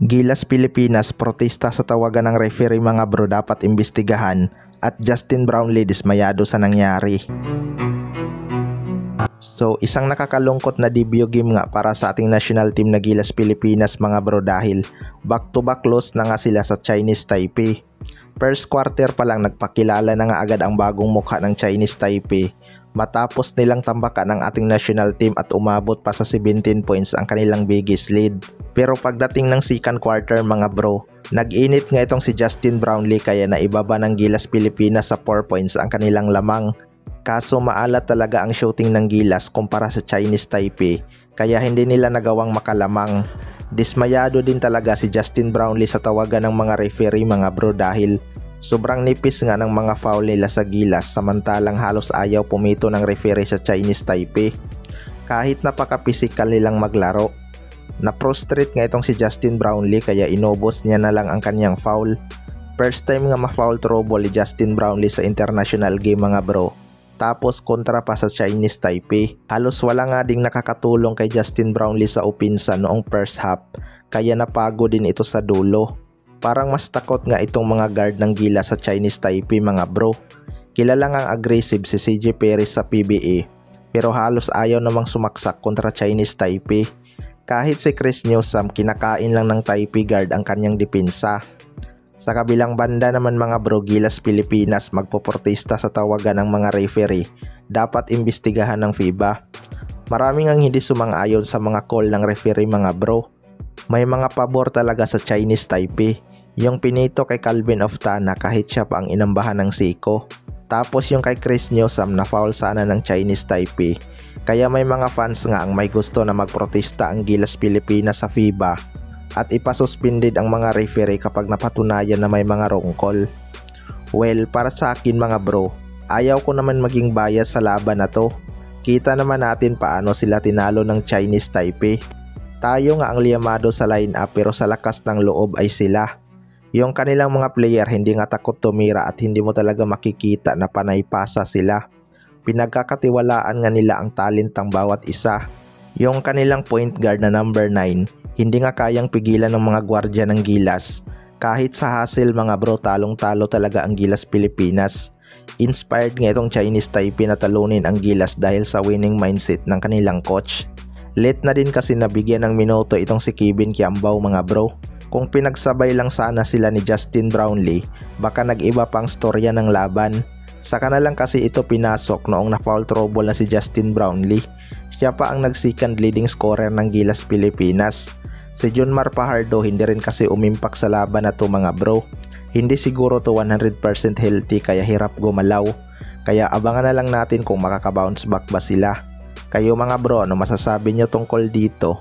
Gilas Pilipinas protesta sa tawagan ng referee, mga bro, dapat imbestigahan, at Justin Brownlee dismayado sa nangyari. So isang nakakalungkot na debut game nga para sa ating national team na Gilas Pilipinas, mga bro, dahil back-to-back loss na nga sila sa Chinese Taipei. First quarter pa lang nagpakilala na nga agad ang bagong mukha ng Chinese Taipei matapos nilang tambakan ang ating national team at umabot pa sa 17 points ang kanilang biggest lead. Pero pagdating ng second quarter, mga bro, nag-init nga itong si Justin Brownlee kaya naibaba ng Gilas Pilipinas sa 4 points ang kanilang lamang. Kaso maalat talaga ang shooting ng Gilas kumpara sa Chinese Taipei kaya hindi nila nagawang makalamang. Dismayado din talaga si Justin Brownlee sa tawagan ng mga referee, mga bro, dahil sobrang nipis nga ng mga foul nila sa Gilas samantalang halos ayaw pumito ng referee sa Chinese Taipei. Kahit napaka-physical nilang maglaro, na-frustrate nga itong si Justin Brownlee kaya inubos niya na lang ang kanyang foul. First time nga ma-foul trouble ni Justin Brownlee sa international game, mga bro. Tapos kontra pa sa Chinese Taipei. Halos wala nga ding nakakatulong kay Justin Brownlee sa opensa noong first half kaya napago din ito sa dulo. Parang mas takot nga itong mga guard ng Gilas sa Chinese Taipei, mga bro. Kilala ngang aggressive si CJ Perez sa PBA pero halos ayaw namang sumaksak kontra Chinese Taipei. Kahit si Chris Newsome kinakain lang ng Taipei guard ang kanyang depensa. Sa kabilang banda naman, mga bro, Gilas Pilipinas magpoprotesta sa tawagan ng mga referee, dapat imbestigahan ng FIBA. Maraming ang hindi sumang-ayon sa mga call ng referee, mga bro. May mga pabor talaga sa Chinese Taipei, yung pinito kay Calvin Oftana kahit siya pa ang inambahan ng Seiko. Tapos yung kay Chris Newsome na foul sana ng Chinese Taipei. Kaya may mga fans nga ang may gusto na magprotesta ang Gilas Pilipinas sa FIBA at ipasuspended ang mga referee kapag napatunayan na may mga wrong call. Well, para sa akin, mga bro, ayaw ko naman maging bias sa laban na to. Kita naman natin paano sila tinalo ng Chinese Taipei. Tayo nga ang liyamado sa line-up pero sa lakas ng loob ay sila. Yung kanilang mga player hindi nga takot tumira at hindi mo talaga makikita na panay pasa sila. Pinagkakatiwalaan nga nila ang talentang bawat isa. Yung kanilang point guard na number 9, hindi nga kayang pigilan ng mga gwardya ng Gilas. Kahit sa hustle, mga bro, talong-talo talaga ang Gilas Pilipinas. Inspired nga itong Chinese Taipei na talunin ang Gilas dahil sa winning mindset ng kanilang coach. Late na din kasi nabigyan ng minuto itong si Kevin Kiambao, mga bro. Kung pinagsabay lang sana sila ni Justin Brownlee, baka nag-iba pang storya ng laban. Saka na lang kasi ito pinasok noong na-foul trouble na si Justin Brownlee. Siya pa ang nag-second leading scorer ng Gilas Pilipinas. Si Junmar Fajardo hindi rin kasi umimpak sa laban na to, mga bro. Hindi siguro to 100% healthy kaya hirap gumalaw. Kaya abangan na lang natin kung makaka-bounce back ba sila. Kayo, mga bro, ano masasabi nyo tungkol dito?